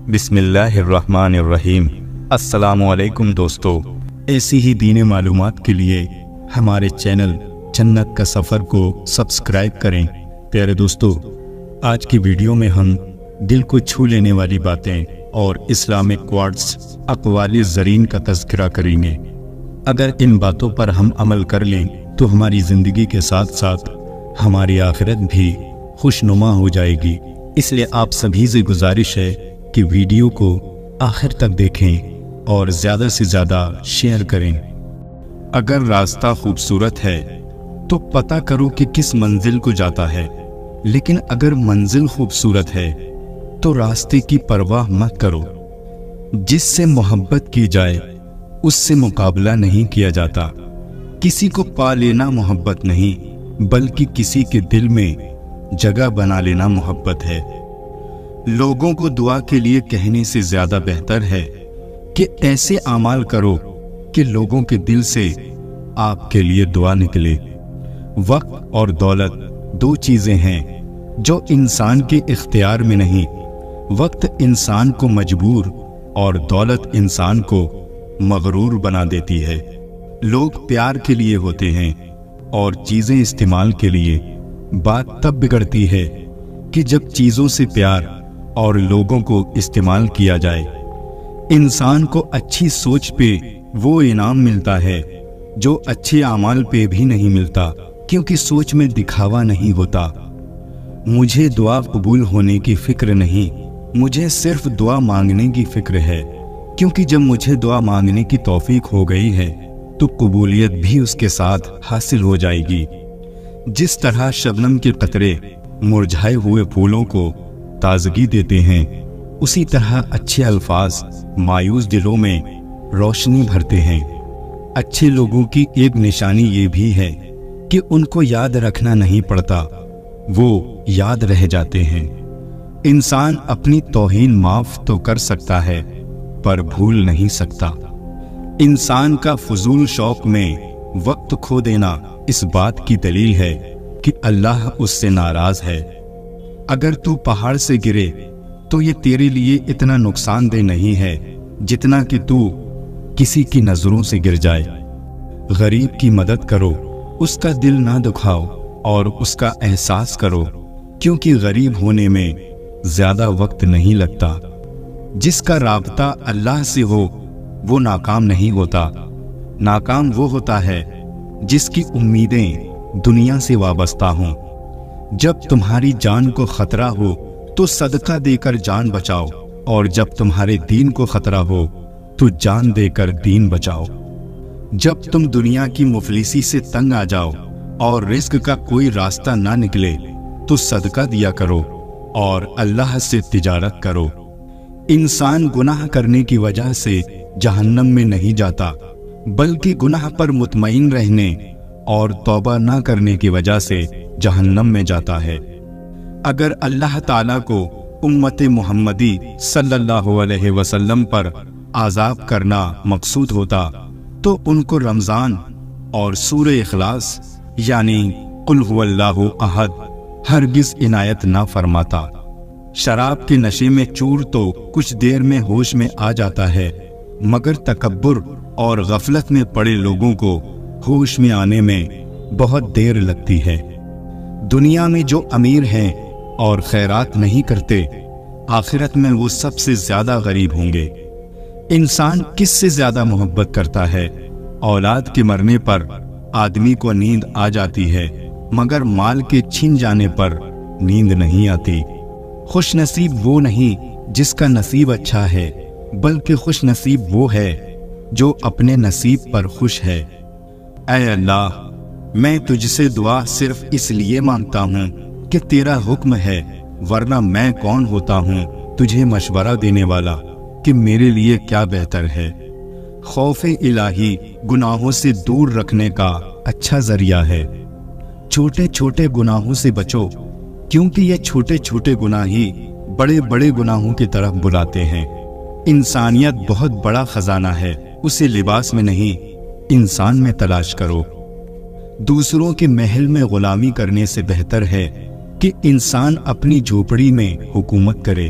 بسم اللہ الرحمن الرحیم۔ السلام علیکم دوستو، ایسی ہی دین معلومات کے لیے ہمارے چینل جنت کا سفر کو سبسکرائب کریں۔ پیارے دوستو، آج کی ویڈیو میں ہم دل کو چھو لینے والی باتیں اور اسلامک کوٹس اقوال زرین کا تذکرہ کریں گے۔ اگر ان باتوں پر ہم عمل کر لیں تو ہماری زندگی کے ساتھ ساتھ ہماری آخرت بھی خوشنما ہو جائے گی۔ اس لیے آپ سبھی سے گزارش ہے کہ ویڈیو کو آخر تک دیکھیں اور زیادہ سے زیادہ شیئر کریں۔ اگر راستہ خوبصورت ہے تو پتہ کرو کہ کس منزل کو جاتا ہے، لیکن اگر منزل خوبصورت ہے تو راستے کی پرواہ مت کرو۔ جس سے محبت کی جائے اس سے مقابلہ نہیں کیا جاتا۔ کسی کو پا لینا محبت نہیں، بلکہ کسی کے دل میں جگہ بنا لینا محبت ہے۔ لوگوں کو دعا کے لیے کہنے سے زیادہ بہتر ہے کہ ایسے اعمال کرو کہ لوگوں کے دل سے آپ کے لیے دعا نکلے۔ وقت اور دولت دو چیزیں ہیں جو انسان کے اختیار میں نہیں۔ وقت انسان کو مجبور اور دولت انسان کو مغرور بنا دیتی ہے۔ لوگ پیار کے لیے ہوتے ہیں اور چیزیں استعمال کے لیے۔ بات تب بگڑتی ہے کہ جب چیزوں سے پیار اور لوگوں کو استعمال کیا جائے۔ انسان کو اچھی سوچ پہ وہ انعام ملتا ہے جو اچھے اعمال پہ بھی نہیں ملتا، کیونکہ سوچ میں دکھاوا نہیں ہوتا۔ مجھے دعا قبول ہونے کی فکر نہیں، مجھے صرف دعا مانگنے کی فکر ہے، کیونکہ جب مجھے دعا مانگنے کی توفیق ہو گئی ہے تو قبولیت بھی اس کے ساتھ حاصل ہو جائے گی۔ جس طرح شبنم کے قطرے مرجھائے ہوئے پھولوں کو تازگی دیتے ہیں، اسی طرح اچھے الفاظ مایوس دلوں میں روشنی بھرتے ہیں۔ اچھے لوگوں کی ایک نشانی یہ بھی ہے کہ ان کو یاد رکھنا نہیں پڑتا، وہ یاد رہ جاتے ہیں۔ انسان اپنی توہین معاف تو کر سکتا ہے پر بھول نہیں سکتا۔ انسان کا فضول شوق میں وقت کھو دینا اس بات کی دلیل ہے کہ اللہ اس سے ناراض ہے۔ اگر تو پہاڑ سے گرے تو یہ تیرے لیے اتنا نقصان دہ نہیں ہے جتنا کہ تو کسی کی نظروں سے گر جائے۔ غریب کی مدد کرو، اس کا دل نہ دکھاؤ اور اس کا احساس کرو، کیونکہ غریب ہونے میں زیادہ وقت نہیں لگتا۔ جس کا رابطہ اللہ سے ہو وہ ناکام نہیں ہوتا۔ ناکام وہ ہوتا ہے جس کی امیدیں دنیا سے وابستہ ہوں۔ جب تمہاری جان کو خطرہ ہو تو صدقہ دے کر جان بچاؤ، اور جب تمہارے دین کو خطرہ ہو تو جان دے کر دین بچاؤ۔ جب تم دنیا کی مفلسی سے تنگ آ جاؤ اور رزق کا کوئی راستہ نہ نکلے تو صدقہ دیا کرو اور اللہ سے تجارت کرو۔ انسان گناہ کرنے کی وجہ سے جہنم میں نہیں جاتا، بلکہ گناہ پر مطمئن رہنے اور توبہ نہ کرنے کی وجہ سے جہنم میں جاتا ہے۔ اگر اللہ تعالیٰ کو امت محمدی صلی اللہ علیہ وسلم پر عذاب کرنا مقصود ہوتا تو ان کو رمضان اور سورہ اخلاص یعنی قل هو اللہ احد ہرگز عنایت نہ فرماتا۔ شراب کے نشے میں چور تو کچھ دیر میں ہوش میں آ جاتا ہے، مگر تکبر اور غفلت میں پڑے لوگوں کو ہوش میں آنے میں بہت دیر لگتی ہے۔ دنیا میں جو امیر ہیں اور خیرات نہیں کرتے، آخرت میں وہ سب سے زیادہ غریب ہوں گے۔ انسان کس سے زیادہ محبت کرتا ہے؟ اولاد کے مرنے پر آدمی کو نیند آ جاتی ہے، مگر مال کے چھن جانے پر نیند نہیں آتی۔ خوش نصیب وہ نہیں جس کا نصیب اچھا ہے، بلکہ خوش نصیب وہ ہے جو اپنے نصیب پر خوش ہے۔ اے اللہ، میں تجھ سے دعا صرف اس لیے مانگتا ہوں کہ تیرا حکم ہے، ورنہ میں کون ہوتا ہوں تجھے مشورہ دینے والا کہ میرے لیے کیا بہتر ہے۔ خوف الہی گناہوں سے دور رکھنے کا اچھا ذریعہ ہے۔ چھوٹے چھوٹے گناہوں سے بچو، کیونکہ یہ چھوٹے چھوٹے گناہ ہی بڑے بڑے گناہوں کی طرف بلاتے ہیں۔ انسانیت بہت بڑا خزانہ ہے، اسے لباس میں نہیں انسان میں تلاش کرو۔ دوسروں کے محل میں غلامی کرنے سے بہتر ہے کہ انسان اپنی جھوپڑی میں حکومت کرے۔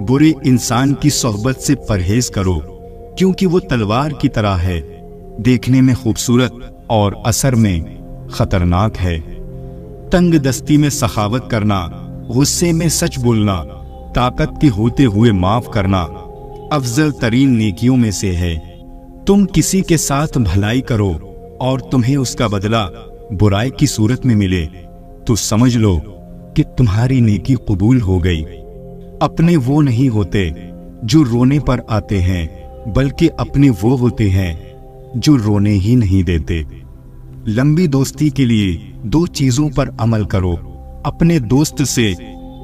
برے انسان کی صحبت سے پرہیز کرو، کیونکہ وہ تلوار کی طرح ہے، دیکھنے میں خوبصورت اور اثر میں خطرناک ہے۔ تنگ دستی میں سخاوت کرنا، غصے میں سچ بولنا، طاقت کے ہوتے ہوئے معاف کرنا افضل ترین نیکیوں میں سے ہے۔ تم کسی کے ساتھ بھلائی کرو اور تمہیں اس کا بدلہ برائی کی صورت میں ملے تو سمجھ لو کہ تمہاری نیکی قبول ہو گئی۔ اپنے وہ نہیں ہوتے جو رونے پر آتے ہیں، بلکہ اپنے وہ ہوتے ہیں جو رونے ہی نہیں دیتے۔ لمبی دوستی کے لیے 2 چیزوں پر عمل کرو۔ اپنے دوست سے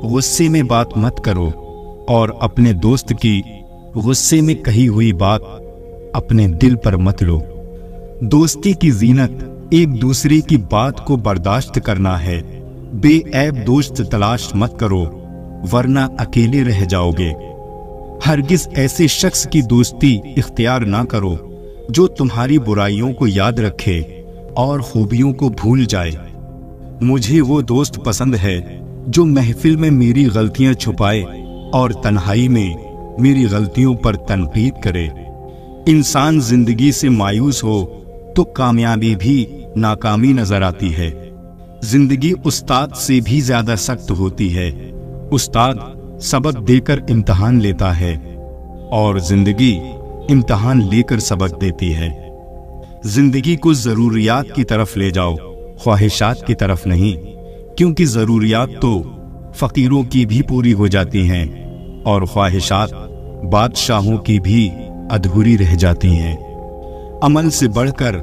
غصے میں بات مت کرو، اور اپنے دوست کی غصے میں کہی ہوئی بات اپنے دل پر مت لو۔ دوستی کی زینت ایک دوسرے کی بات کو برداشت کرنا ہے۔ بے عیب دوست تلاش مت کرو، ورنہ اکیلے رہ جاؤ گے۔ ہرگز ایسے شخص کی دوستی اختیار نہ کرو جو تمہاری برائیوں کو یاد رکھے اور خوبیوں کو بھول جائے۔ مجھے وہ دوست پسند ہے جو محفل میں میری غلطیاں چھپائے اور تنہائی میں میری غلطیوں پر تنقید کرے۔ انسان زندگی سے مایوس ہو تو کامیابی بھی ناکامی نظر آتی ہے۔ زندگی استاد سے بھی زیادہ سخت ہوتی ہے۔ استاد سبق دے کر امتحان لیتا ہے اور زندگی امتحان لے کر سبق دیتی ہے۔ زندگی کو ضروریات کی طرف لے جاؤ، خواہشات کی طرف نہیں، کیونکہ ضروریات تو فقیروں کی بھی پوری ہو جاتی ہیں اور خواہشات بادشاہوں کی بھی ادھوری رہ جاتی ہیں۔ عمل سے بڑھ کر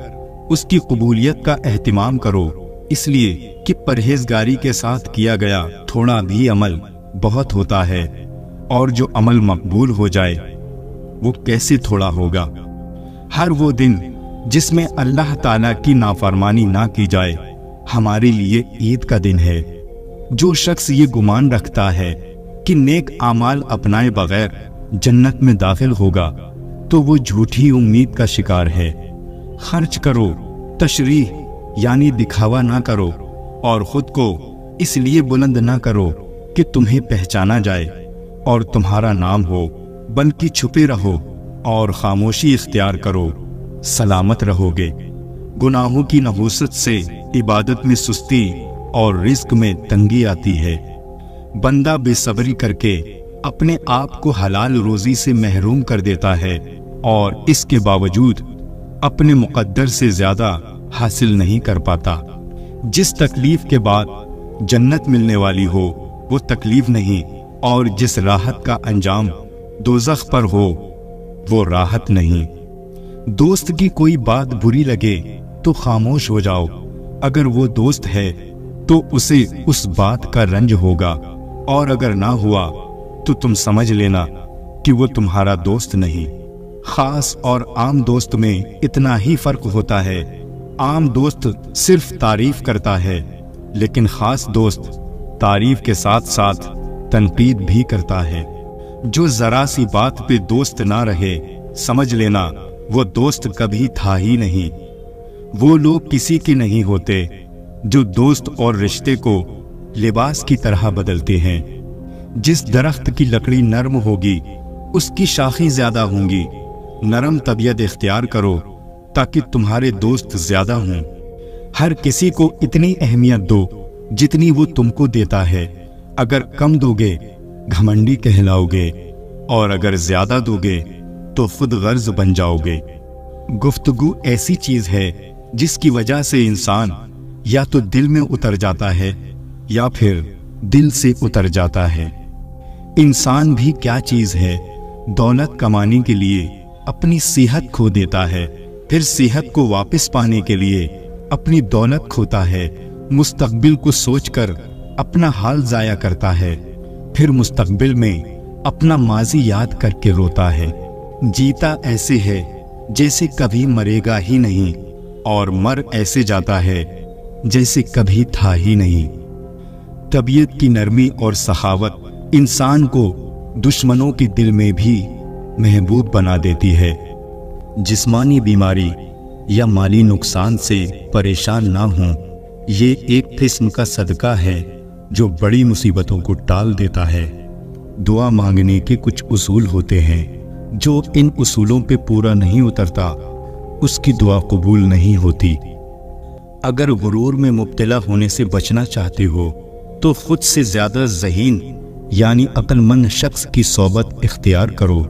اس کی قبولیت کا اہتمام کرو، اس لیے کہ پرہیزگاری کے ساتھ کیا گیا تھوڑا بھی عمل بہت ہوتا ہے، اور جو عمل مقبول ہو جائے وہ کیسے تھوڑا ہوگا۔ ہر وہ دن جس میں اللہ تعالیٰ کی نافرمانی نہ کی جائے ہمارے لیے عید کا دن ہے۔ جو شخص یہ گمان رکھتا ہے کہ نیک اعمال اپنائے بغیر جنت میں داخل ہوگا تو وہ جھوٹی امید کا شکار ہے۔ خرچ کرو، تشریح یعنی دکھاوا نہ کرو، اور خود کو اس لیے بلند نہ کرو کہ تمہیں پہچانا جائے اور تمہارا نام ہو، بلکہ چھپے رہو اور خاموشی اختیار کرو، سلامت رہو گے۔ گناہوں کی نحوست سے عبادت میں سستی اور رزق میں تنگی آتی ہے۔ بندہ بے صبری کر کے اپنے آپ کو حلال روزی سے محروم کر دیتا ہے اور اس کے باوجود اپنے مقدر سے زیادہ حاصل نہیں کر پاتا۔ جس تکلیف کے بعد جنت ملنے والی ہو وہ تکلیف نہیں، اور جس راحت کا انجام دوزخ پر ہو وہ راحت نہیں۔ دوست کی کوئی بات بری لگے تو خاموش ہو جاؤ، اگر وہ دوست ہے تو اسے اس بات کا رنج ہوگا، اور اگر نہ ہوا تو تم سمجھ لینا کہ وہ تمہارا دوست نہیں۔ خاص اور عام دوست میں اتنا ہی فرق ہوتا ہے، عام دوست صرف تعریف کرتا ہے، لیکن خاص دوست تعریف کے ساتھ ساتھ تنقید بھی کرتا ہے۔ جو ذرا سی بات پہ دوست نہ رہے سمجھ لینا وہ دوست کبھی تھا ہی نہیں۔ وہ لوگ کسی کے نہیں ہوتے جو دوست اور رشتے کو لباس کی طرح بدلتے ہیں۔ جس درخت کی لکڑی نرم ہوگی اس کی شاخیں زیادہ ہوں گی۔ نرم طبیعت اختیار کرو تاکہ تمہارے دوست زیادہ ہوں۔ ہر کسی کو اتنی اہمیت دو جتنی وہ تم کو دیتا ہے۔ اگر کم دو گے گھمنڈی کہلاؤ گے، اور اگر زیادہ دو گے تو خود غرض بن جاؤ گے۔ گفتگو ایسی چیز ہے جس کی وجہ سے انسان یا تو دل میں اتر جاتا ہے یا پھر دل سے اتر جاتا ہے۔ انسان بھی کیا چیز ہے، دولت کمانے کے لیے اپنی صحت کھو دیتا ہے، پھر صحت کو واپس پانے کے لیے اپنی دولت کھوتا ہے، مستقبل کو سوچ کر اپنا حال ضائع کرتا ہے، پھر مستقبل میں اپنا ماضی یاد کر کے روتا ہے۔ جیتا ایسے ہے جیسے کبھی مرے گا ہی نہیں، اور مر ایسے جاتا ہے جیسے کبھی تھا ہی نہیں۔ طبیعت کی نرمی اور سخاوت انسان کو دشمنوں کے دل میں بھی محبوب بنا دیتی ہے۔ جسمانی بیماری یا مالی نقصان سے پریشان نہ ہوں، یہ ایک قسم کا صدقہ ہے جو بڑی مصیبتوں کو ٹال دیتا ہے۔ دعا مانگنے کے کچھ اصول ہوتے ہیں، جو ان اصولوں پہ پورا نہیں اترتا اس کی دعا قبول نہیں ہوتی۔ اگر غرور میں مبتلا ہونے سے بچنا چاہتے ہو تو خود سے زیادہ ذہین یعنی عقل مند شخص کی صحبت اختیار کرو۔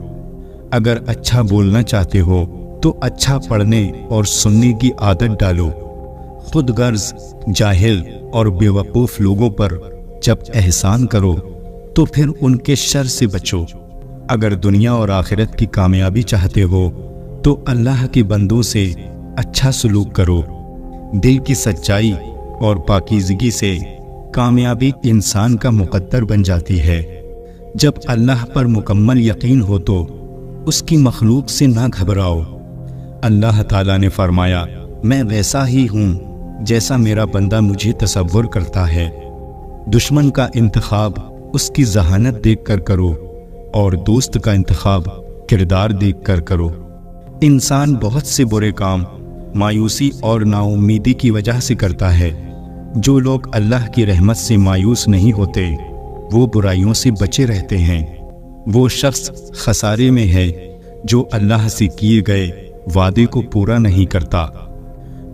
اگر اچھا بولنا چاہتے ہو تو اچھا پڑھنے اور سننے کی عادت ڈالو۔ خود غرض، جاہل اور بیوقوف لوگوں پر جب احسان کرو تو پھر ان کے شر سے بچو۔ اگر دنیا اور آخرت کی کامیابی چاہتے ہو تو اللہ کے بندوں سے اچھا سلوک کرو۔ دل کی سچائی اور پاکیزگی سے کامیابی انسان کا مقدر بن جاتی ہے۔ جب اللہ پر مکمل یقین ہو تو اس کی مخلوق سے نہ گھبراؤ۔ اللہ تعالیٰ نے فرمایا، میں ویسا ہی ہوں جیسا میرا بندہ مجھے تصور کرتا ہے۔ دشمن کا انتخاب اس کی ذہانت دیکھ کر کرو اور دوست کا انتخاب کردار دیکھ کر کرو۔ انسان بہت سے برے کام مایوسی اور نا امیدی کی وجہ سے کرتا ہے۔ جو لوگ اللہ کی رحمت سے مایوس نہیں ہوتے وہ برائیوں سے بچے رہتے ہیں۔ وہ شخص خسارے میں ہے جو اللہ سے کیے گئے وعدے کو پورا نہیں کرتا۔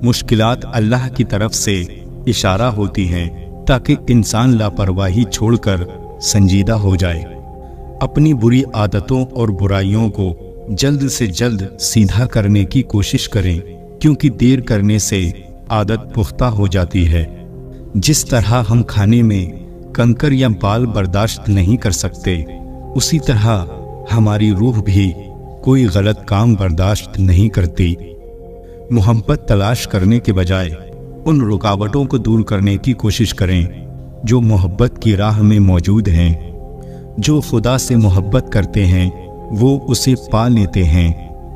مشکلات اللہ کی طرف سے اشارہ ہوتی ہیں تاکہ انسان لاپرواہی چھوڑ کر سنجیدہ ہو جائے۔ اپنی بری عادتوں اور برائیوں کو جلد سے جلد سیدھا کرنے کی کوشش کریں، کیونکہ دیر کرنے سے عادت پختہ ہو جاتی ہے۔ جس طرح ہم کھانے میں کنکر یا بال برداشت نہیں کر سکتے، اسی طرح ہماری روح بھی کوئی غلط کام برداشت نہیں کرتی۔ محبت تلاش کرنے کے بجائے ان رکاوٹوں کو دور کرنے کی کوشش کریں جو محبت کی راہ میں موجود ہیں۔ جو خدا سے محبت کرتے ہیں وہ اسے پا لیتے ہیں،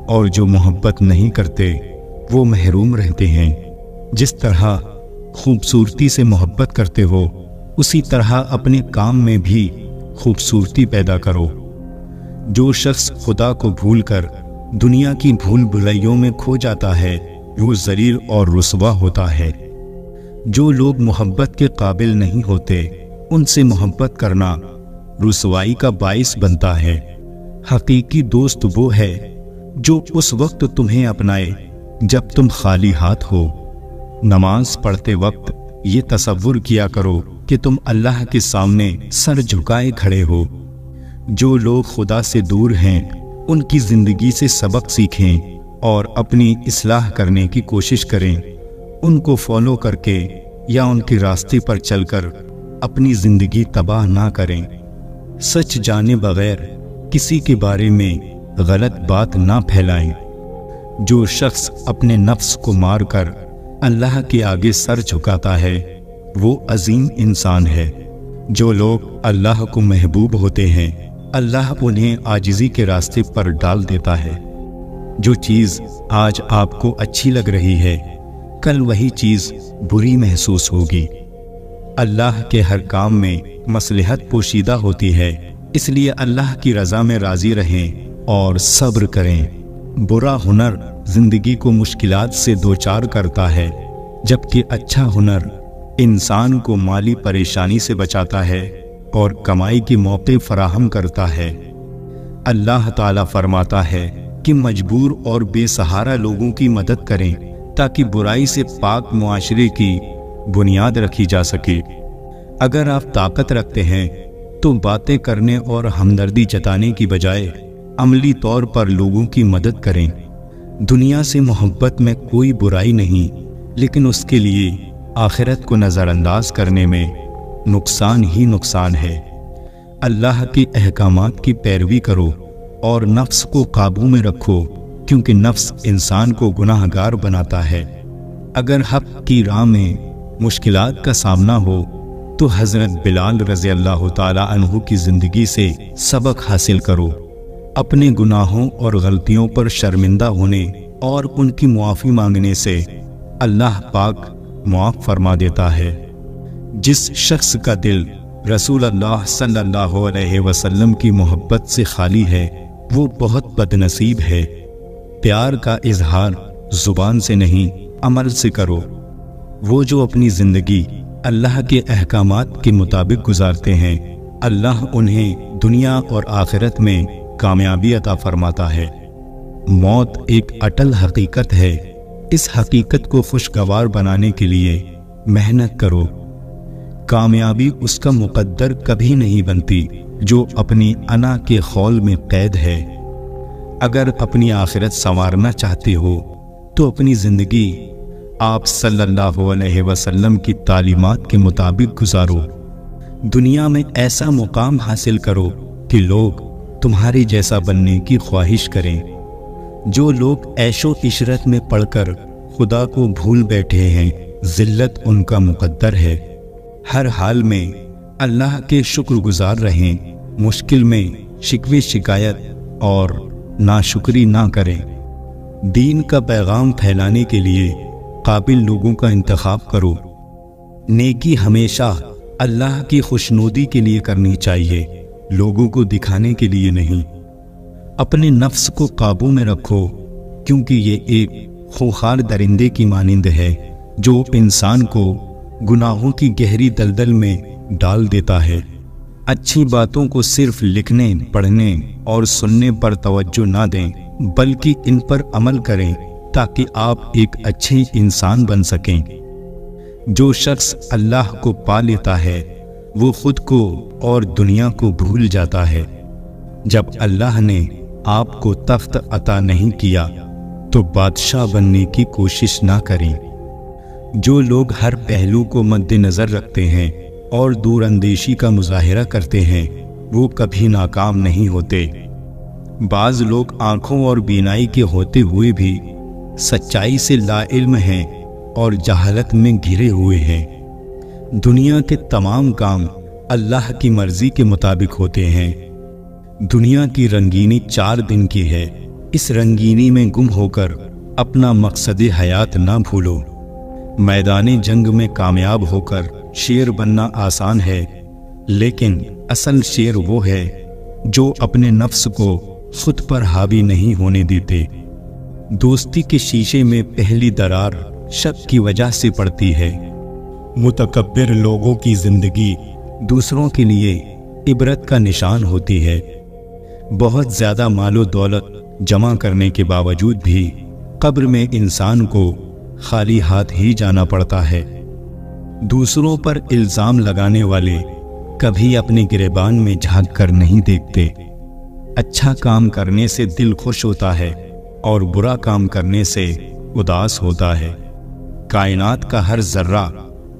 اور جو محبت نہیں کرتے وہ محروم رہتے ہیں۔ جس طرح خوبصورتی سے محبت کرتے ہو اسی طرح اپنے کام میں بھی خوبصورتی پیدا کرو۔ جو شخص خدا کو بھول کر دنیا کی بھول بھلائیوں میں کھو جاتا ہے وہ ذلیل اور رسوا ہوتا ہے۔ جو لوگ محبت کے قابل نہیں ہوتے ان سے محبت کرنا رسوائی کا باعث بنتا ہے۔ حقیقی دوست وہ ہے جو اس وقت تمہیں اپنائے جب تم خالی ہاتھ ہو۔ نماز پڑھتے وقت یہ تصور کیا کرو کہ تم اللہ کے سامنے سر جھکائے کھڑے ہو۔ جو لوگ خدا سے دور ہیں ان کی زندگی سے سبق سیکھیں اور اپنی اصلاح کرنے کی کوشش کریں۔ ان کو فالو کر کے یا ان کے راستے پر چل کر اپنی زندگی تباہ نہ کریں۔ سچ جانے بغیر کسی کے بارے میں غلط بات نہ پھیلائیں۔ جو شخص اپنے نفس کو مار کر اللہ کے آگے سر جھکاتا ہے وہ عظیم انسان ہے۔ جو لوگ اللہ کو محبوب ہوتے ہیں اللہ انہیں عاجزی کے راستے پر ڈال دیتا ہے۔ جو چیز آج آپ کو اچھی لگ رہی ہے کل وہی چیز بری محسوس ہوگی۔ اللہ کے ہر کام میں مصلحت پوشیدہ ہوتی ہے، اس لیے اللہ کی رضا میں راضی رہیں اور صبر کریں۔ برا ہنر زندگی کو مشکلات سے دوچار کرتا ہے، جبکہ اچھا ہنر انسان کو مالی پریشانی سے بچاتا ہے اور کمائی کے موقع فراہم کرتا ہے۔ اللہ تعالیٰ فرماتا ہے کہ مجبور اور بے سہارا لوگوں کی مدد کریں تاکہ برائی سے پاک معاشرے کی بنیاد رکھی جا سکے۔ اگر آپ طاقت رکھتے ہیں تو باتیں کرنے اور ہمدردی جتانے کی بجائے عملی طور پر لوگوں کی مدد کریں۔ دنیا سے محبت میں کوئی برائی نہیں، لیکن اس کے لیے آخرت کو نظر انداز کرنے میں نقصان ہی نقصان ہے۔ اللہ کے احکامات کی پیروی کرو اور نفس کو قابو میں رکھو، کیونکہ نفس انسان کو گناہ گار بناتا ہے۔ اگر حق کی راہ میں مشکلات کا سامنا ہو تو حضرت بلال رضی اللہ تعالیٰ عنہ کی زندگی سے سبق حاصل کرو۔ اپنے گناہوں اور غلطیوں پر شرمندہ ہونے اور ان کی معافی مانگنے سے اللہ پاک معاف فرما دیتا ہے۔ جس شخص کا دل رسول اللہ صلی اللہ علیہ وسلم کی محبت سے خالی ہے وہ بہت بد نصیب ہے۔ پیار کا اظہار زبان سے نہیں عمل سے کرو۔ وہ جو اپنی زندگی اللہ کے احکامات کے مطابق گزارتے ہیں اللہ انہیں دنیا اور آخرت میں کامیابی عطا فرماتا ہے۔ موت ایک اٹل حقیقت ہے۔ اس حقیقت کو خوشگوار بنانے کے لیے محنت کرو۔ کامیابی اس کا مقدر کبھی نہیں بنتی جو اپنی انا کے خول میں قید ہے۔ اگر اپنی آخرت سنوارنا چاہتے ہو تو اپنی زندگی آپ صلی اللہ علیہ وسلم کی تعلیمات کے مطابق گزارو۔ دنیا میں ایسا مقام حاصل کرو کہ لوگ تمہارے جیسا بننے کی خواہش کریں۔ جو لوگ عیش و عشرت میں پڑھ کر خدا کو بھول بیٹھے ہیں، ذلت ان کا مقدر ہے۔ ہر حال میں اللہ کے شکر گزار رہیں، مشکل میں شکوے شکایت اور ناشکری نہ کریں۔ دین کا پیغام پھیلانے کے لیے قابل لوگوں کا انتخاب کرو۔ نیکی ہمیشہ اللہ کی خوشنودی کے لیے کرنی چاہیے، لوگوں کو دکھانے کے لیے نہیں۔ اپنے نفس کو قابو میں رکھو، کیونکہ یہ ایک خوخار درندے کی مانند ہے جو انسان کو گناہوں کی گہری دلدل میں ڈال دیتا ہے۔ اچھی باتوں کو صرف لکھنے، پڑھنے اور سننے پر توجہ نہ دیں، بلکہ ان پر عمل کریں تاکہ آپ ایک اچھے انسان بن سکیں۔ جو شخص اللہ کو پا لیتا ہے وہ خود کو اور دنیا کو بھول جاتا ہے۔ جب اللہ نے آپ کو تخت عطا نہیں کیا تو بادشاہ بننے کی کوشش نہ کریں۔ جو لوگ ہر پہلو کو مد نظر رکھتے ہیں اور دور اندیشی کا مظاہرہ کرتے ہیں وہ کبھی ناکام نہیں ہوتے۔ بعض لوگ آنکھوں اور بینائی کے ہوتے ہوئے بھی سچائی سے لا علم ہیں اور جہالت میں گھرے ہوئے ہیں۔ دنیا کے تمام کام اللہ کی مرضی کے مطابق ہوتے ہیں۔ دنیا کی رنگینی 4 دن کی ہے، اس رنگینی میں گم ہو کر اپنا مقصد حیات نہ بھولو۔ میدان جنگ میں کامیاب ہو کر شیر بننا آسان ہے، لیکن اصل شیر وہ ہے جو اپنے نفس کو خود پر حاوی نہیں ہونے دیتے۔ دوستی کے شیشے میں پہلی درار شک کی وجہ سے پڑتی ہے۔ متکبر لوگوں کی زندگی دوسروں کے لیے عبرت کا نشان ہوتی ہے۔ بہت زیادہ مال و دولت جمع کرنے کے باوجود بھی قبر میں انسان کو خالی ہاتھ ہی جانا پڑتا ہے۔ دوسروں پر الزام لگانے والے کبھی اپنے گریبان میں جھانک کر نہیں دیکھتے۔ اچھا کام کرنے سے دل خوش ہوتا ہے اور برا کام کرنے سے اداس ہوتا ہے۔ کائنات کا ہر ذرہ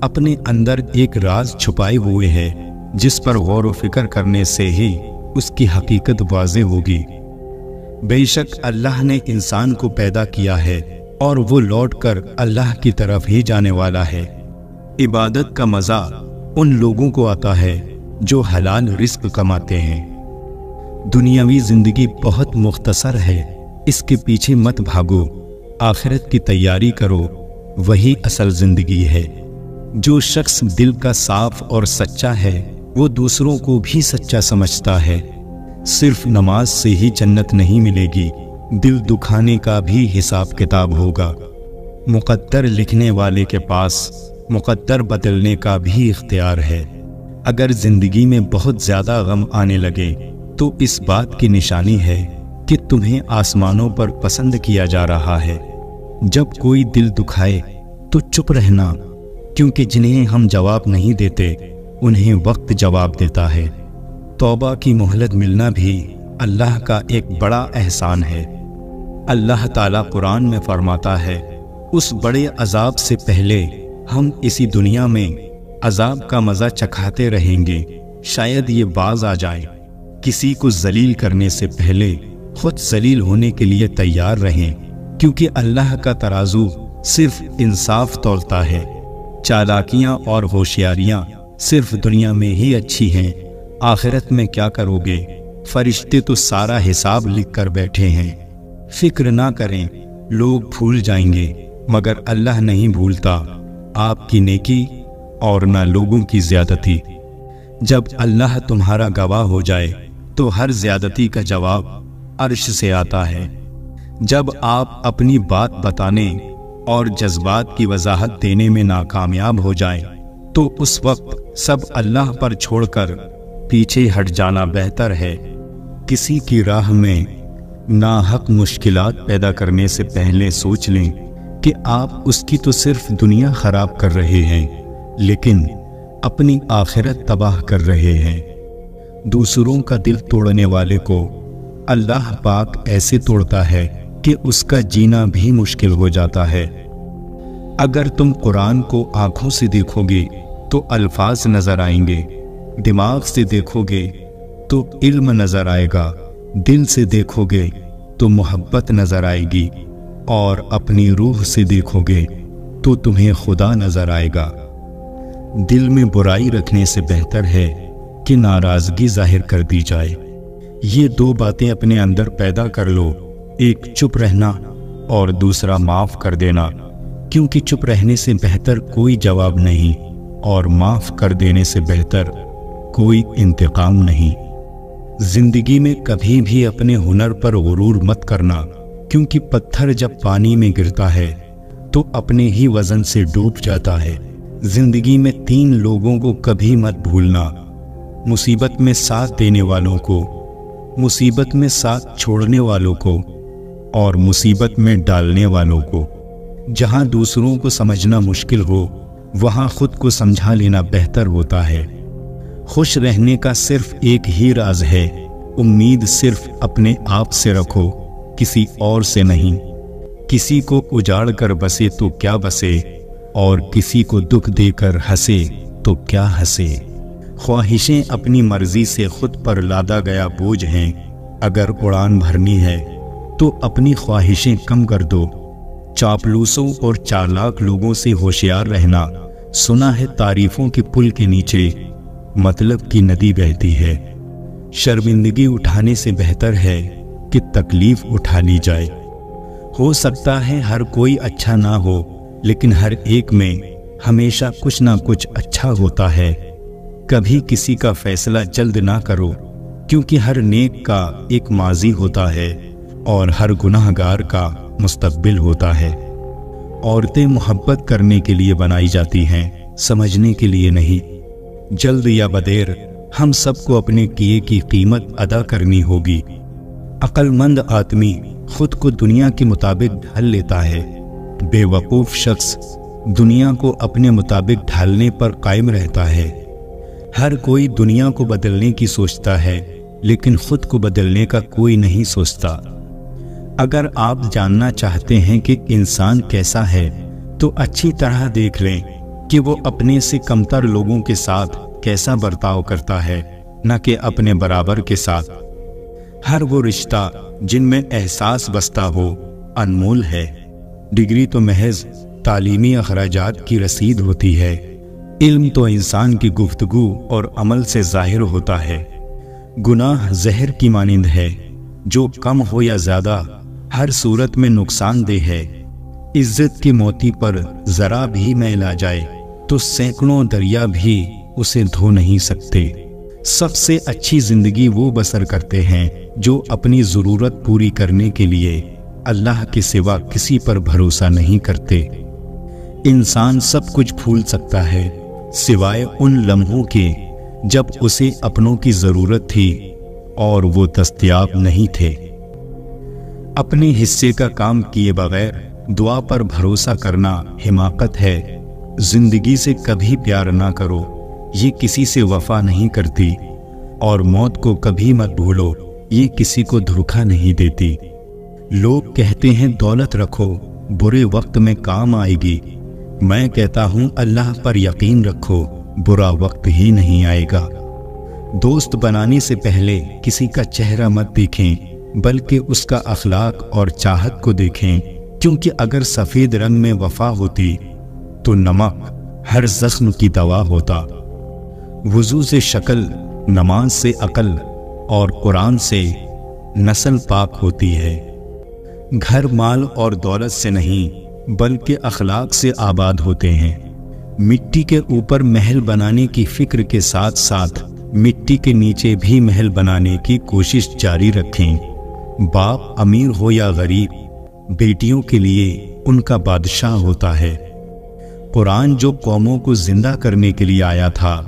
اپنے اندر ایک راز چھپائے ہوئے ہے جس پر غور و فکر کرنے سے ہی اس کی حقیقت واضح ہوگی۔ بے شک اللہ نے انسان کو پیدا کیا ہے اور وہ لوٹ کر اللہ کی طرف ہی جانے والا ہے۔ عبادت کا مزہ ان لوگوں کو آتا ہے جو حلال رزق کماتے ہیں۔ دنیاوی زندگی بہت مختصر ہے، اس کے پیچھے مت بھاگو، آخرت کی تیاری کرو، وہی اصل زندگی ہے۔ جو شخص دل کا صاف اور سچا ہے وہ دوسروں کو بھی سچا سمجھتا ہے۔ صرف نماز سے ہی جنت نہیں ملے گی، دل دکھانے کا بھی حساب کتاب ہوگا۔ مقدر لکھنے والے کے پاس مقدر بدلنے کا بھی اختیار ہے۔ اگر زندگی میں بہت زیادہ غم آنے لگے تو اس بات کی نشانی ہے کہ تمہیں آسمانوں پر پسند کیا جا رہا ہے۔ جب کوئی دل دکھائے تو چپ رہنا، کیونکہ جنہیں ہم جواب نہیں دیتے انہیں وقت جواب دیتا ہے۔ توبہ کی مہلت ملنا بھی اللہ کا ایک بڑا احسان ہے۔ اللہ تعالیٰ قرآن میں فرماتا ہے، اس بڑے عذاب سے پہلے ہم اسی دنیا میں عذاب کا مزہ چکھاتے رہیں گے، شاید یہ باز آ جائے۔ کسی کو ذلیل کرنے سے پہلے خود ذلیل ہونے کے لیے تیار رہیں، کیونکہ اللہ کا ترازو صرف انصاف تولتا ہے۔ چالاکیاں اور ہوشیاریاں صرف دنیا میں ہی اچھی ہیں، آخرت میں کیا کرو گے؟ فرشتے تو سارا حساب لکھ کر بیٹھے ہیں۔ فکر نہ کریں، لوگ بھول جائیں گے مگر اللہ نہیں بھولتا آپ کی نیکی اور نہ لوگوں کی زیادتی۔ جب اللہ تمہارا گواہ ہو جائے تو ہر زیادتی کا جواب عرش سے آتا ہے۔ جب آپ اپنی بات بتانے اور جذبات کی وضاحت دینے میں ناکامیاب ہو جائیں تو اس وقت سب اللہ پر چھوڑ کر پیچھے ہٹ جانا بہتر ہے۔ کسی کی راہ میں ناحق مشکلات پیدا کرنے سے پہلے سوچ لیں کہ آپ اس کی تو صرف دنیا خراب کر رہے ہیں، لیکن اپنی آخرت تباہ کر رہے ہیں۔ دوسروں کا دل توڑنے والے کو اللہ پاک ایسے توڑتا ہے کہ اس کا جینا بھی مشکل ہو جاتا ہے۔ اگر تم قرآن کو آنکھوں سے دیکھو گے تو الفاظ نظر آئیں گے، دماغ سے دیکھو گے تو علم نظر آئے گا، دل سے دیکھو گے تو محبت نظر آئے گی، اور اپنی روح سے دیکھو گے تو تمہیں خدا نظر آئے گا۔ دل میں برائی رکھنے سے بہتر ہے کہ ناراضگی ظاہر کر دی جائے۔ یہ دو باتیں اپنے اندر پیدا کر لو، ایک چپ رہنا اور دوسرا معاف کر دینا، کیونکہ چپ رہنے سے بہتر کوئی جواب نہیں اور معاف کر دینے سے بہتر کوئی انتقام نہیں۔ زندگی میں کبھی بھی اپنے ہنر پر غرور مت کرنا، کیونکہ پتھر جب پانی میں گرتا ہے تو اپنے ہی وزن سے ڈوب جاتا ہے۔ زندگی میں 3 لوگوں کو کبھی مت بھولنا، مصیبت میں ساتھ دینے والوں کو، مصیبت میں ساتھ چھوڑنے والوں کو، اور مصیبت میں ڈالنے والوں کو۔ جہاں دوسروں کو سمجھنا مشکل ہو وہاں خود کو سمجھا لینا بہتر ہوتا ہے۔ خوش رہنے کا صرف ایک ہی راز ہے، امید صرف اپنے آپ سے رکھو، کسی اور سے نہیں۔ کسی کو اجاڑ کر بسے تو کیا بسے، اور کسی کو دکھ دے کر ہنسے تو کیا ہنسے۔ خواہشیں اپنی مرضی سے خود پر لادا گیا بوجھ ہیں، اگر اڑان بھرنی ہے تو اپنی خواہشیں کم کر دو۔ چاپلوسوں اور چالاک لوگوں سے ہوشیار رہنا، سنا ہے تعریفوں کے پل کے نیچے مطلب کی ندی بہتی ہے۔ شرمندگی اٹھانے سے بہتر ہے کہ تکلیف اٹھا لی جائے۔ ہو سکتا ہے ہر کوئی اچھا نہ ہو، لیکن ہر ایک میں ہمیشہ کچھ نہ کچھ اچھا ہوتا ہے۔ کبھی کسی کا فیصلہ جلد نہ کرو، کیونکہ ہر نیک کا ایک ماضی ہوتا ہے اور ہر گناہ گار کا مستقبل ہوتا ہے۔ عورتیں محبت کرنے کے لیے بنائی جاتی ہیں، سمجھنے کے لیے نہیں۔ جلد یا بدیر ہم سب کو اپنے کیے کی قیمت ادا کرنی ہوگی۔ عقل مند آدمی خود کو دنیا کے مطابق ڈھال لیتا ہے، بے وقوف شخص دنیا کو اپنے مطابق ڈھالنے پر قائم رہتا ہے۔ ہر کوئی دنیا کو بدلنے کی سوچتا ہے، لیکن خود کو بدلنے کا کوئی نہیں سوچتا۔ اگر آپ جاننا چاہتے ہیں کہ انسان کیسا ہے تو اچھی طرح دیکھ لیں کہ وہ اپنے سے کمتر لوگوں کے ساتھ کیسا برتاؤ کرتا ہے، نہ کہ اپنے برابر کے ساتھ۔ ہر وہ رشتہ جن میں احساس بستا ہو انمول ہے۔ ڈگری تو محض تعلیمی اخراجات کی رسید ہوتی ہے، علم تو انسان کی گفتگو اور عمل سے ظاہر ہوتا ہے۔ گناہ زہر کی مانند ہے، جو کم ہو یا زیادہ ہر صورت میں نقصان دہ ہے۔ عزت کے موتی پر ذرا بھی میل آ جائے تو سینکڑوں دریا بھی اسے دھو نہیں سکتے۔ سب سے اچھی زندگی وہ بسر کرتے ہیں جو اپنی ضرورت پوری کرنے کے لیے اللہ کے سوا کسی پر بھروسہ نہیں کرتے۔ انسان سب کچھ بھول سکتا ہے سوائے ان لمحوں کے جب اسے اپنوں کی ضرورت تھی اور وہ دستیاب نہیں تھے۔ اپنے حصے کا کام کیے بغیر دعا پر بھروسہ کرنا حماقت ہے۔ زندگی سے کبھی پیار نہ کرو، یہ کسی سے وفا نہیں کرتی، اور موت کو کبھی مت بھولو، یہ کسی کو دھوکہ نہیں دیتی۔ لوگ کہتے ہیں دولت رکھو، برے وقت میں کام آئے گی۔ میں کہتا ہوں اللہ پر یقین رکھو، برا وقت ہی نہیں آئے گا۔ دوست بنانے سے پہلے کسی کا چہرہ مت دیکھیں، بلکہ اس کا اخلاق اور چاہت کو دیکھیں، کیونکہ اگر سفید رنگ میں وفا ہوتی تو نمک ہر زخم کی دوا ہوتا۔ وضو سے شکل، نماز سے عقل، اور قرآن سے نسل پاک ہوتی ہے۔ گھر مال اور دولت سے نہیں بلکہ اخلاق سے آباد ہوتے ہیں۔ مٹی کے اوپر محل بنانے کی فکر کے ساتھ ساتھ مٹی کے نیچے بھی محل بنانے کی کوشش جاری رکھیں۔ باپ امیر ہو یا غریب، بیٹیوں کے لیے ان کا بادشاہ ہوتا ہے۔ قرآن جو قوموں کو زندہ کرنے کے لیے آیا تھا،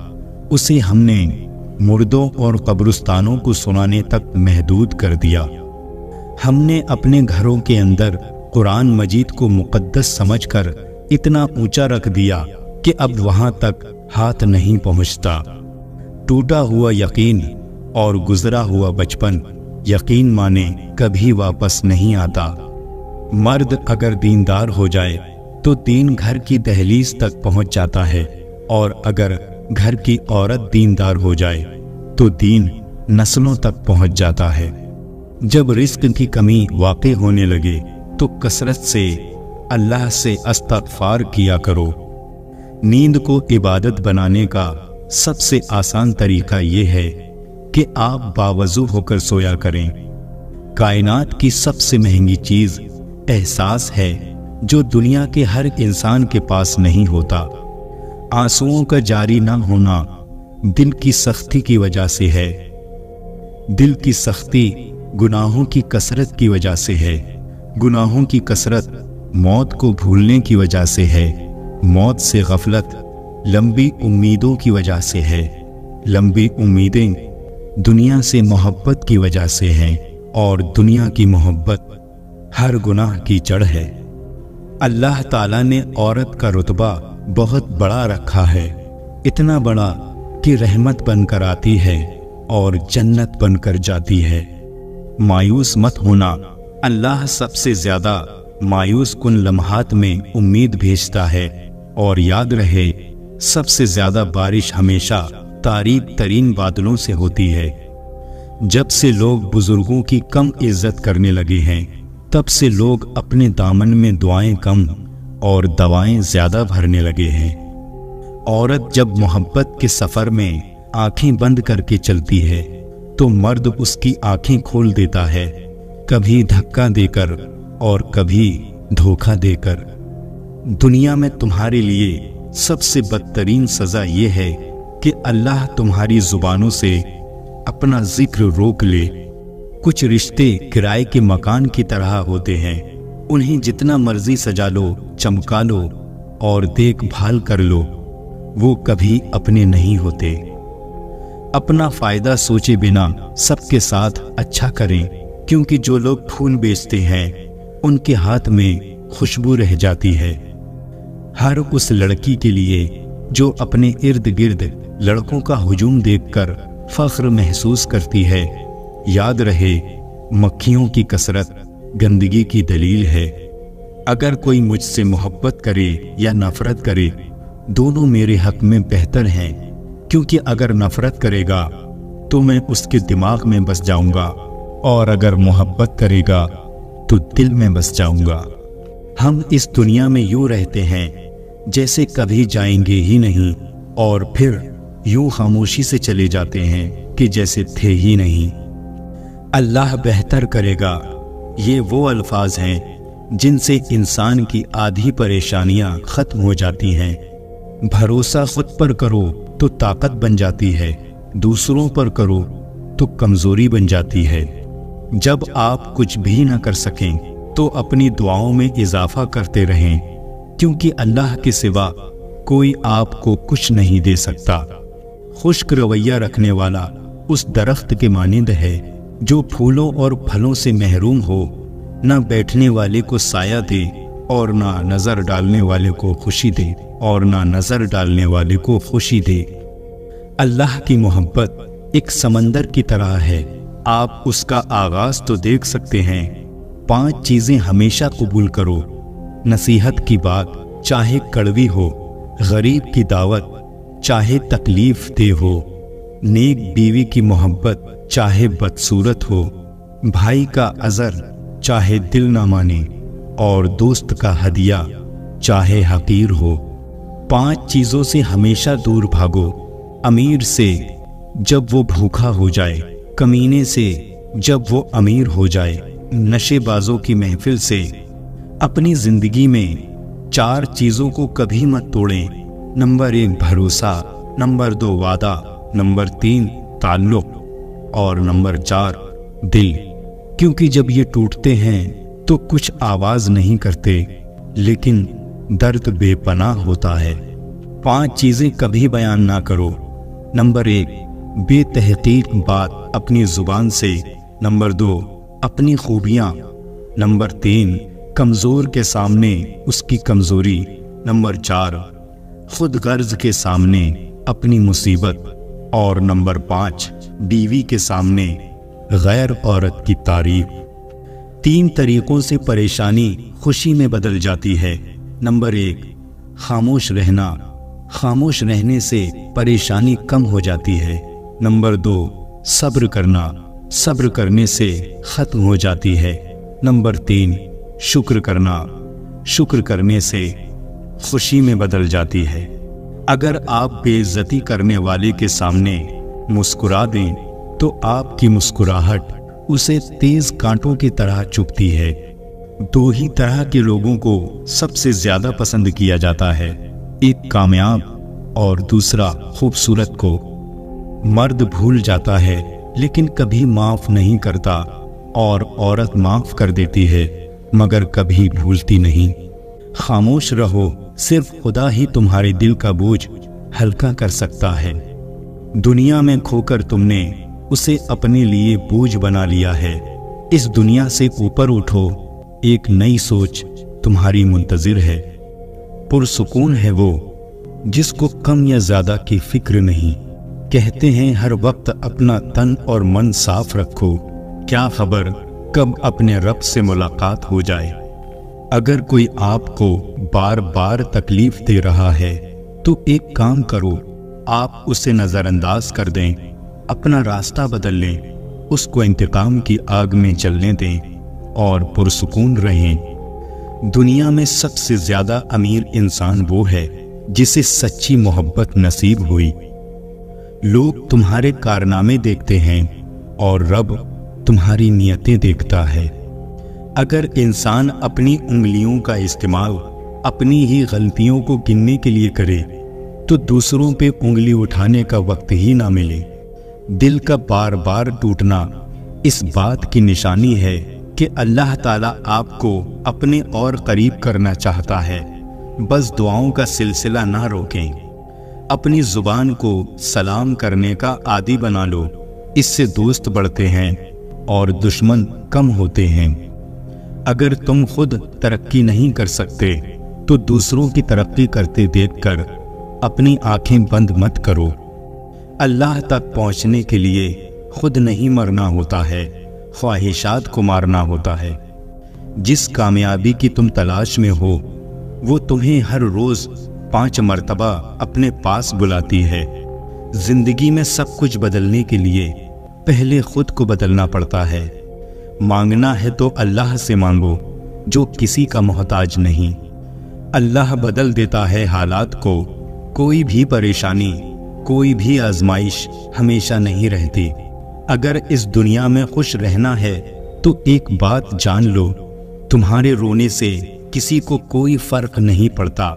اسے ہم نے مردوں اور قبرستانوں کو سنانے تک محدود کر دیا۔ ہم نے اپنے گھروں کے اندر قرآن مجید کو مقدس سمجھ کر اتنا اونچا رکھ دیا کہ اب وہاں تک ہاتھ نہیں پہنچتا۔ ٹوٹا ہوا یقین اور گزرا ہوا بچپن یقین مانے کبھی واپس نہیں آتا۔ مرد اگر دیندار ہو جائے تو دین گھر کی دہلیز تک پہنچ جاتا ہے، اور اگر گھر کی عورت دیندار ہو جائے تو دین نسلوں تک پہنچ جاتا ہے۔ جب رزق کی کمی واقع ہونے لگے تو کثرت سے اللہ سے استغفار کیا کرو۔ نیند کو عبادت بنانے کا سب سے آسان طریقہ یہ ہے کہ آپ باوضو ہو کر سویا کریں۔ کائنات کی سب سے مہنگی چیز احساس ہے جو دنیا کے ہر انسان کے پاس نہیں ہوتا۔ آنسوؤں کا جاری نہ ہونا دل کی سختی کی وجہ سے ہے۔ دل کی سختی گناہوں کی کثرت کی وجہ سے ہے۔ گناہوں کی کثرت موت کو بھولنے کی وجہ سے ہے۔ موت سے غفلت لمبی امیدوں کی وجہ سے ہے۔ لمبی امیدیں دنیا سے محبت کی وجہ سے ہیں، اور دنیا کی محبت ہر گناہ کی جڑ ہے۔ اللہ تعالیٰ نے عورت کا رتبہ بہت بڑا رکھا ہے، اتنا بڑا کہ رحمت بن کر آتی ہے اور جنت بن کر جاتی ہے۔ مایوس مت ہونا، اللہ سب سے زیادہ مایوس کن لمحات میں امید بھیجتا ہے، اور یاد رہے سب سے زیادہ بارش ہمیشہ تاریک ترین بادلوں سے ہوتی ہے۔ جب سے لوگ بزرگوں کی کم عزت کرنے لگے ہیں، تب سے لوگ اپنے دامن میں دعائیں کم اور دوائیں زیادہ بھرنے لگے ہیں۔ عورت جب محبت کے سفر میں آنکھیں بند کر کے چلتی ہے تو مرد اس کی آنکھیں کھول دیتا ہے، کبھی دھکا دے کر اور کبھی دھوکہ دے کر۔ دنیا میں تمہارے لیے سب سے بدترین سزا یہ ہے کہ اللہ تمہاری زبانوں سے اپنا ذکر روک لے۔ کچھ رشتے کرائے کے مکان کی طرح ہوتے ہیں، انہیں جتنا مرضی سجا لو، چمکا لو اور دیکھ بھال کر لو، وہ کبھی اپنے نہیں ہوتے۔ اپنا فائدہ سوچے بنا سب کے ساتھ اچھا کریں، کیونکہ جو لوگ پھول بیچتے ہیں ان کے ہاتھ میں خوشبو رہ جاتی ہے۔ ہر اس لڑکی کے لیے جو اپنے ارد گرد لڑکوں کا ہجوم دیکھ کر فخر محسوس کرتی ہے، یاد رہے مکھیوں کی کثرت گندگی کی دلیل ہے۔ اگر کوئی مجھ سے محبت کرے یا نفرت کرے، دونوں میرے حق میں بہتر ہیں، کیونکہ اگر نفرت کرے گا تو میں اس کے دماغ میں بس جاؤں گا، اور اگر محبت کرے گا تو دل میں بس جاؤں گا۔ ہم اس دنیا میں یوں رہتے ہیں جیسے کبھی جائیں گے ہی نہیں، اور پھر یوں خاموشی سے چلے جاتے ہیں کہ جیسے تھے ہی نہیں۔ اللہ بہتر کرے گا، یہ وہ الفاظ ہیں جن سے انسان کی آدھی پریشانیاں ختم ہو جاتی ہیں۔ بھروسہ خود پر کرو تو طاقت بن جاتی ہے، دوسروں پر کرو تو کمزوری بن جاتی ہے۔ جب آپ کچھ بھی نہ کر سکیں تو اپنی دعاؤں میں اضافہ کرتے رہیں، کیونکہ اللہ کے سوا کوئی آپ کو کچھ نہیں دے سکتا۔ خشک رویہ رکھنے والا اس درخت کے مانند ہے جو پھولوں اور پھلوں سے محروم ہو، نہ بیٹھنے والے کو سایہ دے اور نہ نظر ڈالنے والے کو خوشی دے، اور نہ نظر ڈالنے والے کو خوشی دے۔ اللہ کی محبت ایک سمندر کی طرح ہے، آپ اس کا آغاز تو دیکھ سکتے ہیں۔ 5 چیزیں ہمیشہ قبول کرو: نصیحت کی بات چاہے کڑوی ہو، غریب کی دعوت چاہے تکلیف دہ ہو، نیک بیوی کی محبت چاہے بدصورت ہو، بھائی کا عذر چاہے دل نہ مانے، اور دوست کا ہدیہ چاہے حقیر ہو۔ 5 چیزوں سے ہمیشہ دور بھاگو: امیر سے جب وہ بھوکا ہو جائے، کمینے سے جب وہ امیر ہو جائے، نشے بازوں کی محفل سے۔ اپنی زندگی میں 4 چیزوں کو کبھی مت توڑیں: نمبر 1 بھروسہ، نمبر 2 وعدہ، نمبر 3 تعلق، اور نمبر 4 دل، کیونکہ جب یہ ٹوٹتے ہیں تو کچھ آواز نہیں کرتے، لیکن درد بے پناہ ہوتا ہے۔ 5 چیزیں کبھی بیان نہ کرو: نمبر 1 بے تحقیق بات اپنی زبان سے۔ نمبر 2، اپنی خوبیاں۔ نمبر 3، کمزور کے سامنے اس کی کمزوری۔ نمبر 4، خود غرض کے سامنے اپنی مصیبت۔ اور نمبر 5، بیوی کے سامنے غیر عورت کی تعریف۔ 3 طریقوں سے پریشانی خوشی میں بدل جاتی ہے۔ نمبر 1، خاموش رہنا۔ خاموش رہنے سے پریشانی کم ہو جاتی ہے۔ نمبر 2، صبر کرنا۔ صبر کرنے سے ختم ہو جاتی ہے۔ نمبر 3، شکر کرنا۔ شکر کرنے سے خوشی میں بدل جاتی ہے۔ اگر آپ بے عزتی کرنے والے کے سامنے مسکرا دیں تو آپ کی مسکراہٹ اسے تیز کانٹوں کی طرح چبھتی ہے۔ 2 ہی طرح کے لوگوں کو سب سے زیادہ پسند کیا جاتا ہے، ایک کامیاب اور دوسرا خوبصورت کو۔ مرد بھول جاتا ہے لیکن کبھی معاف نہیں کرتا، اور عورت معاف کر دیتی ہے مگر کبھی بھولتی نہیں۔ خاموش رہو، صرف خدا ہی تمہارے دل کا بوجھ ہلکا کر سکتا ہے۔ دنیا میں کھو کر تم نے اسے اپنے لیے بوجھ بنا لیا ہے۔ اس دنیا سے اوپر اٹھو، ایک نئی سوچ تمہاری منتظر ہے۔ پرسکون ہے وہ جس کو کم یا زیادہ کی فکر نہیں۔ کہتے ہیں ہر وقت اپنا تن اور من صاف رکھو، کیا خبر کب اپنے رب سے ملاقات ہو جائے۔ اگر کوئی آپ کو بار بار تکلیف دے رہا ہے تو ایک کام کرو، آپ اسے نظر انداز کر دیں، اپنا راستہ بدل لیں، اس کو انتقام کی آگ میں جلنے دیں اور پرسکون رہیں۔ دنیا میں سب سے زیادہ امیر انسان وہ ہے جسے سچی محبت نصیب ہوئی۔ لوگ تمہارے کارنامے دیکھتے ہیں اور رب تمہاری نیتیں دیکھتا ہے۔ اگر انسان اپنی انگلیوں کا استعمال اپنی ہی غلطیوں کو گننے کے لیے کرے تو دوسروں پہ انگلی اٹھانے کا وقت ہی نہ ملے۔ دل کا بار بار ٹوٹنا اس بات کی نشانی ہے کہ اللہ تعالیٰ آپ کو اپنے اور قریب کرنا چاہتا ہے۔ بس دعاؤں کا سلسلہ نہ روکیں۔ اپنی زبان کو سلام کرنے کا عادی بنا لو، اس سے دوست بڑھتے ہیں اور دشمن کم ہوتے ہیں۔ اگر تم خود ترقی نہیں کر سکتے تو دوسروں کی ترقی کرتے دیکھ کر اپنی آنکھیں بند مت کرو۔ اللہ تک پہنچنے کے لیے خود نہیں مرنا ہوتا ہے، خواہشات کو مارنا ہوتا ہے۔ جس کامیابی کی تم تلاش میں ہو وہ تمہیں ہر روز 5 مرتبہ اپنے پاس بلاتی ہے۔ زندگی میں سب کچھ بدلنے کے لیے پہلے خود کو بدلنا پڑتا ہے۔ مانگنا ہے تو اللہ سے مانگو جو کسی کا محتاج نہیں۔ اللہ بدل دیتا ہے حالات کو۔ کوئی بھی پریشانی، کوئی بھی آزمائش ہمیشہ نہیں رہتی۔ اگر اس دنیا میں خوش رہنا ہے تو ایک بات جان لو، تمہارے رونے سے کسی کو کوئی فرق نہیں پڑتا۔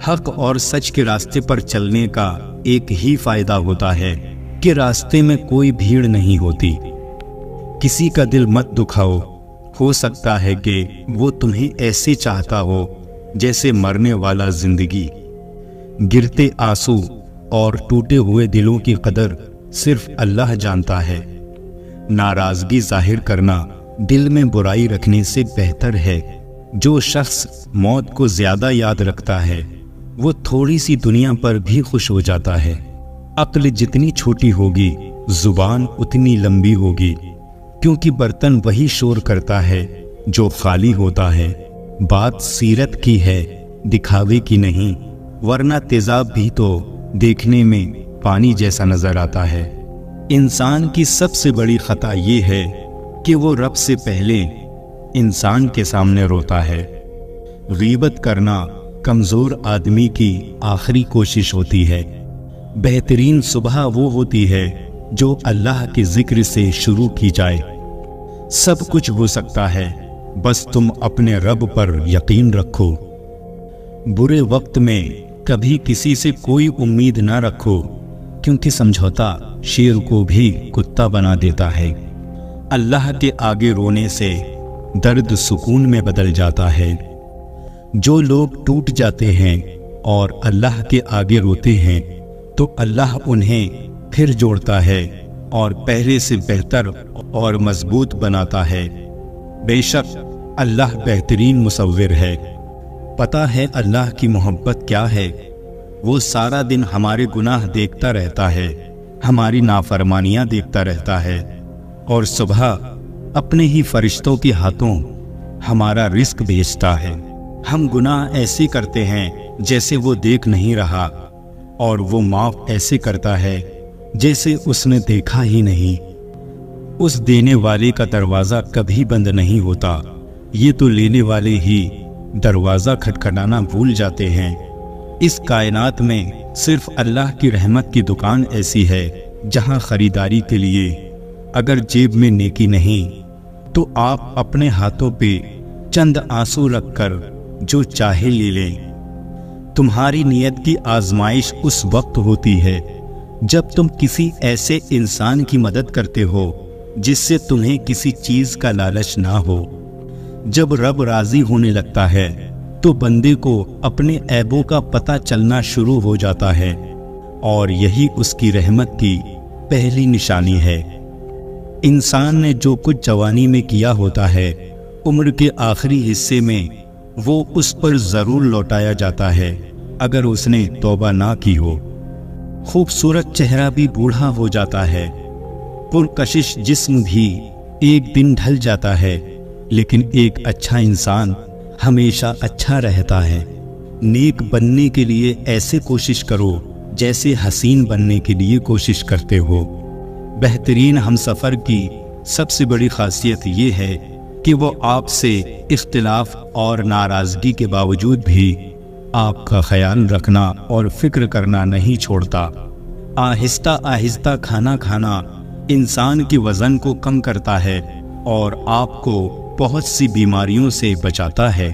حق اور سچ کے راستے پر چلنے کا ایک ہی فائدہ ہوتا ہے کہ راستے میں کوئی بھیڑ نہیں ہوتی۔ کسی کا دل مت دکھاؤ، ہو سکتا ہے کہ وہ تمہیں ایسے چاہتا ہو جیسے مرنے والا زندگی۔ گرتے آنسو اور ٹوٹے ہوئے دلوں کی قدر صرف اللہ جانتا ہے۔ ناراضگی ظاہر کرنا دل میں برائی رکھنے سے بہتر ہے۔ جو شخص موت کو زیادہ یاد رکھتا ہے وہ تھوڑی سی دنیا پر بھی خوش ہو جاتا ہے۔ عقل جتنی چھوٹی ہوگی زبان اتنی لمبی ہوگی، کیونکہ برتن وہی شور کرتا ہے جو خالی ہوتا ہے۔ بات سیرت کی ہے، دکھاوے کی نہیں، ورنہ تیزاب بھی تو دیکھنے میں پانی جیسا نظر آتا ہے۔ انسان کی سب سے بڑی خطا یہ ہے کہ وہ رب سے پہلے انسان کے سامنے روتا ہے۔ غیبت کرنا کمزور آدمی کی آخری کوشش ہوتی ہے۔ بہترین صبح وہ ہوتی ہے جو اللہ کے ذکر سے شروع کی جائے۔ سب کچھ ہو سکتا ہے، بس تم اپنے رب پر یقین رکھو۔ برے وقت میں کبھی کسی سے کوئی امید نہ رکھو، کیونکہ سمجھوتا شیر کو بھی کتا بنا دیتا ہے۔ اللہ کے آگے رونے سے درد سکون میں بدل جاتا ہے۔ جو لوگ ٹوٹ جاتے ہیں اور اللہ کے آگے روتے ہیں تو اللہ انہیں پھر جوڑتا ہے اور پہلے سے بہتر اور مضبوط بناتا ہے۔ بے شک اللہ بہترین مصور ہے۔ پتہ ہے اللہ کی محبت کیا ہے؟ وہ سارا دن ہمارے گناہ دیکھتا رہتا ہے، ہماری نافرمانیاں دیکھتا رہتا ہے، اور صبح اپنے ہی فرشتوں کے ہاتھوں ہمارا رزق بھیجتا ہے۔ ہم گناہ ایسے کرتے ہیں جیسے وہ دیکھ نہیں رہا، اور وہ معاف ایسے کرتا ہے جیسے اس نے دیکھا ہی نہیں۔ اس دینے والے کا دروازہ کبھی بند نہیں ہوتا، یہ تو لینے والے ہی دروازہ کھٹکھٹانا بھول جاتے ہیں۔ اس کائنات میں صرف اللہ کی رحمت کی دکان ایسی ہے جہاں خریداری کے لیے اگر جیب میں نیکی نہیں تو آپ اپنے ہاتھوں پہ چند آنسو رکھ کر جو چاہے لے لیں۔ تمہاری نیت کی آزمائش اس وقت ہوتی ہے جب تم کسی ایسے انسان کی مدد کرتے ہو جس سے تمہیں کسی چیز کا لالچ نہ ہو۔ جب رب راضی ہونے لگتا ہے تو بندے کو اپنے عیبوں کا پتہ چلنا شروع ہو جاتا ہے، اور یہی اس کی رحمت کی پہلی نشانی ہے۔ انسان نے جو کچھ جوانی میں کیا ہوتا ہے، عمر کے آخری حصے میں وہ اس پر ضرور لوٹایا جاتا ہے اگر اس نے توبہ نہ کی ہو۔ خوبصورت چہرہ بھی بوڑھا ہو جاتا ہے، پرکشش جسم بھی ایک دن ڈھل جاتا ہے، لیکن ایک اچھا انسان ہمیشہ اچھا رہتا ہے۔ نیک بننے کے لیے ایسے کوشش کرو جیسے حسین بننے کے لیے کوشش کرتے ہو۔ بہترین ہمسفر کی سب سے بڑی خاصیت یہ ہے کہ وہ آپ سے اختلاف اور ناراضگی کے باوجود بھی آپ کا خیال رکھنا اور فکر کرنا نہیں چھوڑتا۔ آہستہ آہستہ کھانا کھانا انسان کے وزن کو کم کرتا ہے اور آپ کو بہت سی بیماریوں سے بچاتا ہے۔